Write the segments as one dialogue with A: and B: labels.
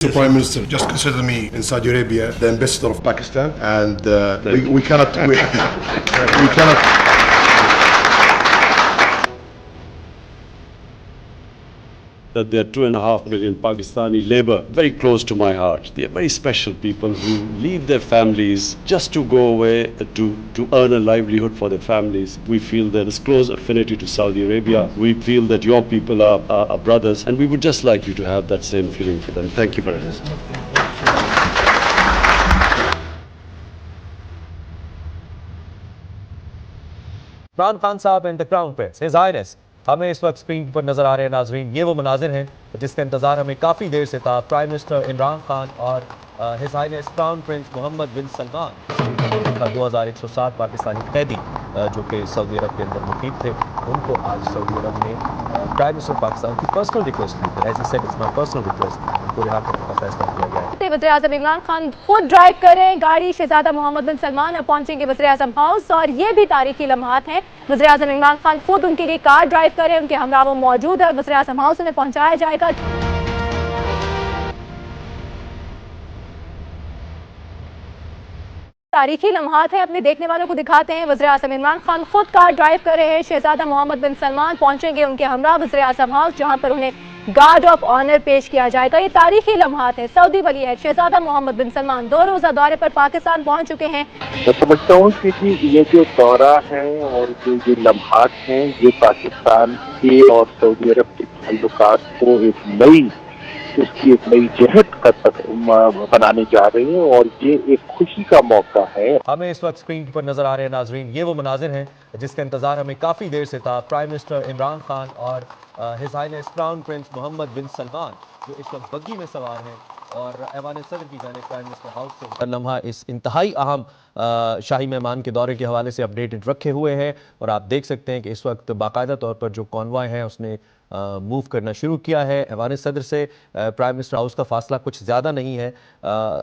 A: Mr. Prime Minister, just consider me in Saudi Arabia the ambassador of Pakistan, and we cannot we cannot.
B: That there are 2.5 million Pakistani labor very close to my heart. They are very special people who leave their families just to go away to earn a livelihood for their families. We feel there is close affinity to Saudi Arabia. We feel that your people are brothers, and we would just like you to have that same feeling for them. Thank you very much.
C: Imran Khan sahab and the crown prince his highness हमें इस वक्त screen पर नजर आ रहे हैं नाजरीन। ये वो मनाजिर हैं जिसका इंतजार हमें काफ़ी देर से था। प्राइम मिनिस्टर इमरान खान और his highness crown prince Mohammed bin Salman 2107 Pakistani कैदी जो कि सऊदी अरब के अंदर मुकीम थे, उनको आज सऊदी अरब ने प्राइम मिनिस्टर पाकिस्तान की पर्सनल रिक्वेस्ट की, as he said it's my personal request, उनको रिहा करने का फैसला किया गया है।
D: वज़ीर-ए-आज़म इमरान खान खुद ड्राइव करें गाड़ी, शहजादा मोहम्मद बिन सलमान अब पहुंचेंगे वज़ीर-ए-आज़म हाउस, और ये भी तारीखी लम्हात हैं। वज़ीर-ए-आज़म इमरान खान खुद उनके लिए कार ड्राइव करें, उनके हमरा वो मौजूद है, वज़ीर-ए-आज़म हाउस उन्हें पहुंचाया जाएगा। तारीखी लम्हात है, अपने देखने वालों को दिखाते हैं। वज़ीर-ए-आज़म इमरान खान खुद कार ड्राइव कर रहे हैं, शहजादा मोहम्मद बिन सलमान पहुंचेंगे उनके हमरा वज़ीर-ए-आज़म हाउस, जहां पर उन्हें गार्ड ऑफ ऑनर पेश किया जाएगा। ये तारीखी लम्हात है। सऊदी वली है शहजादा मोहम्मद बिन सलमान 2 रोज़ा दौरे पर पाकिस्तान पहुंच चुके हैं।
E: मैं समझता हूँ कि ये जो दौरा है और जो लम्हात हैं, ये पाकिस्तान के और सऊदी अरब के ताल्लुकात को एक नई जहत का बनाने जा रही है, और ये एक खुशी का मौका है।
C: हमें इस वक्त स्क्रीन पर नजर आ रहे हैं नाजरीन, ये वो मनाजिर हैं जिसका इंतजार हमें काफ़ी देर से था। प्राइम मिनिस्टर इमरान खान और his highness crown prince Mohammed bin Salman जो इस वक्त बग्गी में सवार हैं और ऐवान सदर की जानिब प्राइम मिनिस्टर हाउस से लम्हा इस इंतहाई अहम शाही मेहमान के दौरे के हवाले से अपडेटेड रखे हुए हैं। और आप देख सकते हैं कि इस वक्त बाकायदा तौर पर जो कॉन्वॉय है उसने मूव करना शुरू किया है। ऐवान सदर से प्राइम मिनिस्टर हाउस का फासला कुछ ज़्यादा नहीं है।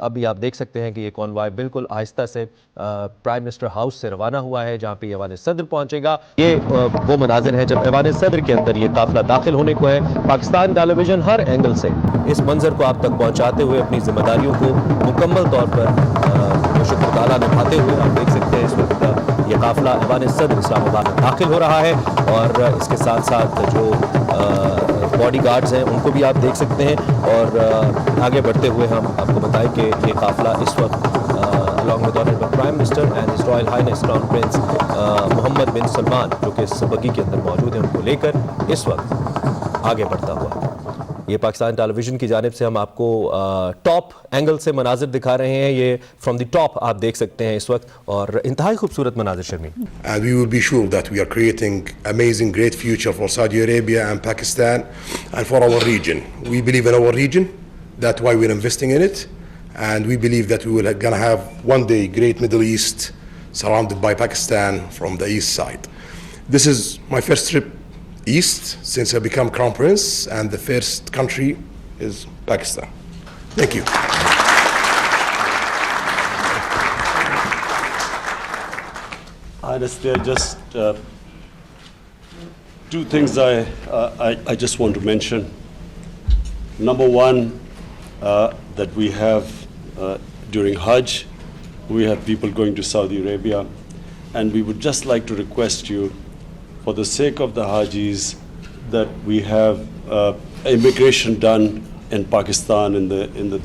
C: अभी आप देख सकते हैं कि ये कॉन्वॉय बिल्कुल आहिस्ता से प्राइम मिनिस्टर हाउस से रवाना हुआ है, जहाँ पे ऐवान सदर पहुँचेगा। ये वो मनाजिर है जब ऐवान सदर के अंदर ये काफिला दाखिल होने को है। पाकिस्तान टेलीविजन हर एंगल से इस मंजर को आप तक पहुँचाते हुए अपनी जिम्मेदारियों को मुकम्मल तौर पर शुक्र ताला निभाते हुए आप देख सकते हैं इस वक्त ये काफिला ऐवान सदर इस्लामाबाद में दाखिल हो रहा है। और इसके साथ साथ जो बॉडी गार्ड्स हैं उनको भी आप देख सकते हैं। और आगे बढ़ते हुए हम आपको बताएं कि ये काफिला इस वक्त along with honourable prime minister and his royal highness crown prince Mohammed bin Salman जो कि इस बग्गी के अंदर मौजूद हैं, उनको लेकर इस वक्त आगे बढ़ता हुआ। ये पाकिस्तान टेलीविजन की जानिब से हम आपको टॉप एंगल से मनाजिर दिखा रहे हैं। ये फ्रॉम द टॉप आप देख सकते हैं इस वक्त, और इंतहाई खूबसूरत मनाजिर शर्मी।
A: And we will be sure that we are creating amazing, great future for Saudi Arabia and Pakistan and for our region. We believe in our region. That's why we're investing in it. And we believe that we will gonna have one day great Middle East surrounded by Pakistan from the east side. This is my first trip east since I become Crown Prince, and the first country is Pakistan. Thank you.
B: Honestly, just two things I just want to mention. Number one, that we have during Hajj, we have people going to Saudi Arabia, and we would just like to request you, for the sake of the Hajis, that we have immigration done in Pakistan in the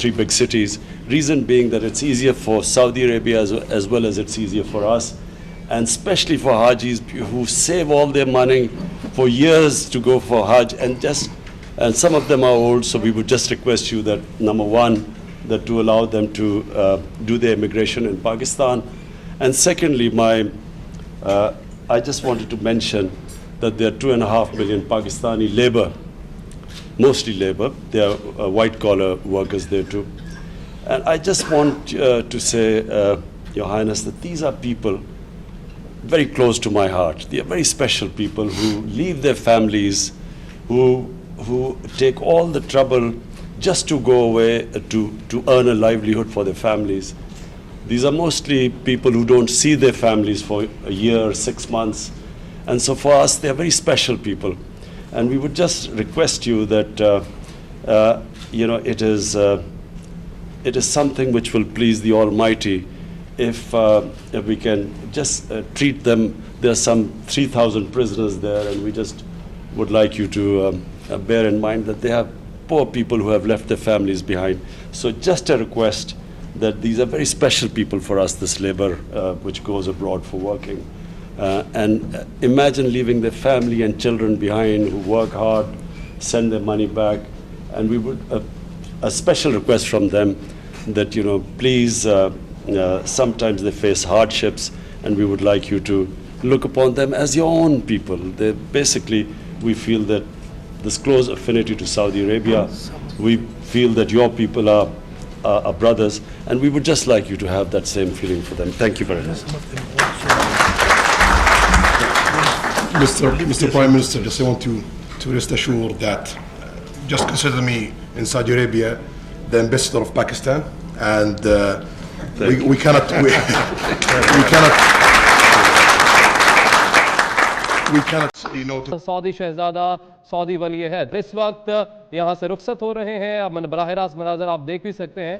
B: three big cities. Reason being that it's easier for Saudi Arabia as well as it's easier for us, and especially for Hajis who save all their money for years to go for Hajj, and some of them are old, so we would just request you that, number one, that to allow them to do their immigration in Pakistan, and secondly, I just wanted to mention that there are 2.5 million Pakistani labor, mostly labor. They are white collar workers there too. And I just want to say, Your Highness, that these are people very close to my heart. They are very special people who leave their families, who take all the trouble just to go away to earn a livelihood for their families. These are mostly people who don't see their families for a year, 6 months. And so for us, they are very special people. And we would just request you that it is something which will please the Almighty if we can just treat them. There are some 3,000 prisoners there, and we just would like you to bear in mind that they have poor people who have left their families behind. So just a request that these are very special people for us, this labor which goes abroad for working. And imagine leaving their family and children behind who work hard, send their money back, and we would, a special request from them that, please, sometimes they face hardships, and we would like you to look upon them as your own people. They basically, we feel that this close affinity to Saudi Arabia, we feel that your people are brothers, and we would just like you to have that same feeling for them. Thank you very much.
A: Mr. Prime Minister, just I want to rest assured that just consider me in Saudi Arabia the ambassador of Pakistan, and we cannot
C: Saudi शहजादा सऊदी वली अहद इस वक्त यहाँ से रुखसत हो रहे हैं। अब बराह रास्त मनाज़र आप देख भी सकते हैं